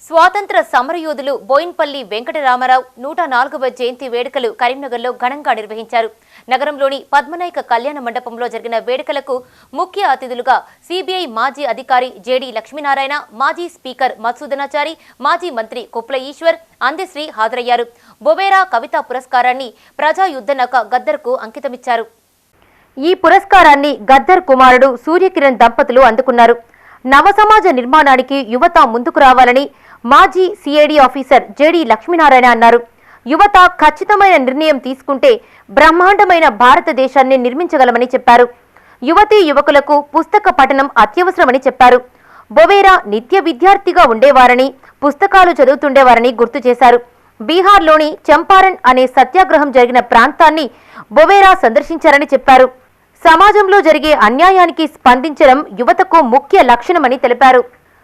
స్వాతంత్ర సమరయోధులు బోయిన్పల్లి వెంకటరామారావు 104వ జయంతి వేడుకలు కరీంనగర్లో ఘనంగా నిర్వహించారు. నగరంలోని పద్మనాయక కళ్యాణ మండపంలో జరిగిన వేడుకలకు ముఖ్య అతిథులుగా సిబిఐ మాజీ అధికారి జేడి లక్ష్మీనారాయణ, మాజీ స్పీకర్ మధుసూదనాచారి, మాజీ మంత్రి కొప్పుల ఈశ్వర్, అందశ్రీ హాజరయ్యారు. బొవేరా కవితా పురస్కారాన్ని ప్రజాయుద్ధనక గద్దర్కు అంకితమిచ్చారు. ఈ పురస్కారాన్ని గద్దర్ కుమారుడు సూర్యకిరణ్ దంపతులు అందుకున్నారు. నవసమాజ నిర్మాణానికి యువత ముందుకు రావాలని మాజీ సిఐడి ఆఫీసర్ జేడి లక్ష్మీనారాయణ అన్నారు. యువత ఖచ్చితమైన నిర్ణయం తీసుకుంటే బ్రహ్మాండమైన భారతదేశాన్ని నిర్మించగలమని చెప్పారు. యువతీ యువకులకు పుస్తక పఠనం అత్యవసరమని చెప్పారు. బొవేరా నిత్య విద్యార్థిగా ఉండేవారని, పుస్తకాలు చదువుతుండేవారని గుర్తు చేశారు. బీహార్లోని చంపారణ్ అనే సత్యాగ్రహం జరిగిన ప్రాంతాన్ని బొవేరా సందర్శించారని చెప్పారు. సమాజంలో జరిగే అన్యాయానికి స్పందించడం యువతకు ముఖ్య లక్షణమని తెలిపారు.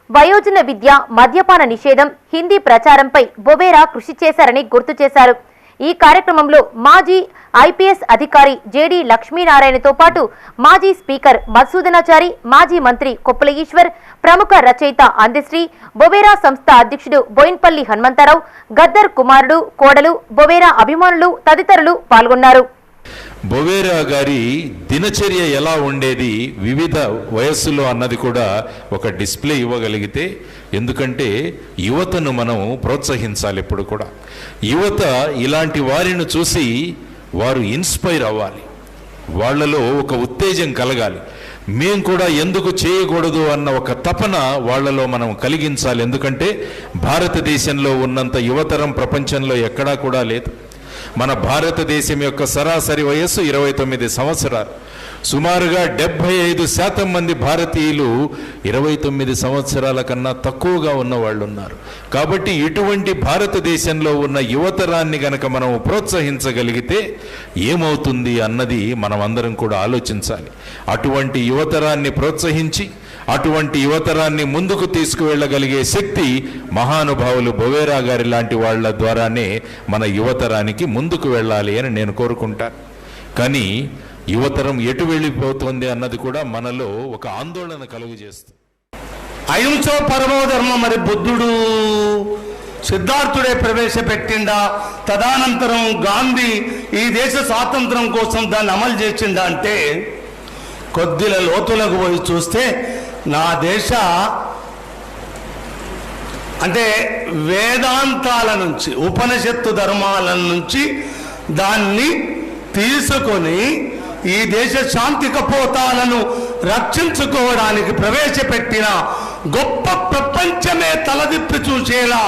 వయోజన విద్య, మద్యపాన నిషేధం, హిందీ ప్రచారంపై బొవేరా కృషి చేశారని గుర్తు చేశారు. ఈ కార్యక్రమంలో మాజీ ఐపీఎస్ అధికారి జేడి లక్ష్మీనారాయణతో పాటు మాజీ స్పీకర్ మధుసూదనాచారి, మాజీ మంత్రి కొప్పుల ఈశ్వర్, ప్రముఖ రచయిత అందశ్రీ, బొవేరా సంస్థ అధ్యక్షుడు బోయిన్పల్లి హనుమంతరావు, గద్దర్ కుమారుడు, కోడలు, బొవేరా అభిమానులు తదితరులు పాల్గొన్నారు. బొవేరా గారి దినచర్య ఎలా ఉండేది వివిధ వయస్సులో అన్నది కూడా ఒక డిస్ప్లే ఇవ్వగలిగితే, ఎందుకంటే యువతను మనం ప్రోత్సహించాలి. ఎప్పుడు కూడా యువత ఇలాంటి వారిని చూసి వారు ఇన్స్పైర్ అవ్వాలి, వాళ్ళలో ఒక ఉత్తేజం కలగాలి. మేం కూడా ఎందుకు చేయకూడదు అన్న ఒక తపన వాళ్ళలో మనం కలిగించాలి. ఎందుకంటే భారతదేశంలో ఉన్నంత యువతరం ప్రపంచంలో ఎక్కడా కూడా లేదు. మన భారతదేశం యొక్క సరాసరి వయస్సు 29 సంవత్సరాలు. సుమారుగా 75% మంది భారతీయులు 29 సంవత్సరాల కన్నా తక్కువగా ఉన్న వాళ్ళు ఉన్నారు. కాబట్టి ఇటువంటి భారతదేశంలో ఉన్న యువతరాన్ని గనక మనం ప్రోత్సహించగలిగితే ఏమవుతుంది అన్నది మనం అందరం కూడా ఆలోచించాలి. అటువంటి యువతరాన్ని ప్రోత్సహించి అటువంటి యువతరాన్ని ముందుకు తీసుకువెళ్ళగలిగే శక్తి మహానుభావులు బొవేరా గారి లాంటి వాళ్ళ ద్వారానే మన యువతరానికి ముందుకు వెళ్ళాలి అని నేను కోరుకుంటాను. కానీ యువతరం ఎటు వెళ్ళిపోతుంది అన్నది కూడా మనలో ఒక ఆందోళన కలుగు చేస్తుంది. అహింసో పరమో ధర్మం మరి బుద్ధుడు సిద్ధార్థుడే ప్రవేశపెట్టిండా, తదనంతరం గాంధీ ఈ దేశ స్వాతంత్రం కోసం దాన్ని అమలు చేసిండా అంటే కొద్దిల లోతులకు పోయి చూస్తే నా దేశ అంటే వేదాంతాల నుంచి, ఉపనిషత్తు ధర్మాల నుంచి దాన్ని తీసుకొని ఈ దేశ శాంతి కపోతాలను రక్షించుకోవడానికి ప్రవేశపెట్టిన గొప్ప, ప్రపంచమే తలదిప్పి చూసేలా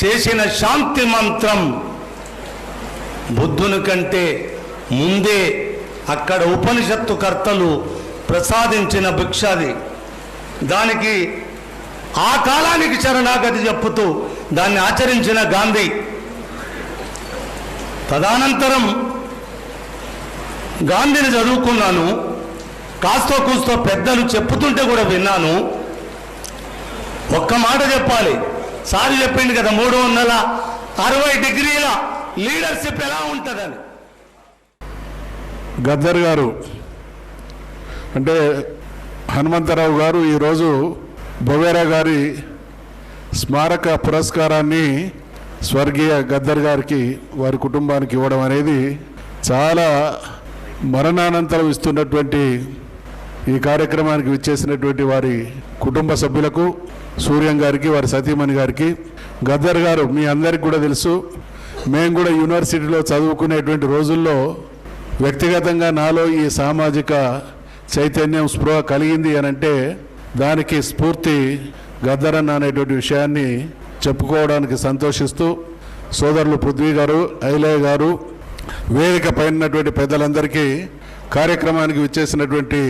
చేసిన శాంతి మంత్రం బుద్ధుని కంటే ముందే అక్కడ ఉపనిషత్తు కర్తలు ప్రసాదించిన భిక్షది. దానికి ఆ కాలానికి శరణాగతి చెప్పుతూ దాన్ని ఆచరించిన గాంధీ. తదనంతరం గాంధీని చదువుకున్నాను, కాస్తో కూస్తో పెద్దలు చెప్పుతుంటే కూడా విన్నాను. ఒక్క మాట చెప్పాలి, సార్ చెప్పింది కదా 360 డిగ్రీల లీడర్షిప్ ఎలా ఉంటుందని. గద్దర్ గారు అంటే హనుమంతరావు గారు ఈరోజు బొవేరా గారి స్మారక పురస్కారాన్ని స్వర్గీయ గద్దర్ గారికి, వారి కుటుంబానికి ఇవ్వడం అనేది చాలా మరణానంతరం ఇస్తున్నటువంటి ఈ కార్యక్రమానికి విచ్చేసినటువంటి వారి కుటుంబ సభ్యులకు, సూర్యం గారికి, వారి సతీమణి గారికి. గద్దర్ గారు మీ అందరికీ కూడా తెలుసు, మేము కూడా యూనివర్సిటీలో చదువుకునేటువంటి రోజుల్లో వ్యక్తిగతంగా నాలో ఈ సామాజిక చైతన్యం, స్పృహ కలిగింది అని అంటే దానికి స్ఫూర్తి గద్దరన్న అనేటువంటి విషయాన్ని చెప్పుకోవడానికి సంతోషిస్తూ, సోదరులు పృథ్వీ గారు, ఐలయ్య గారు, వేదిక పైనటువంటి పెద్దలందరికీ, కార్యక్రమానికి విచ్చేసినటువంటి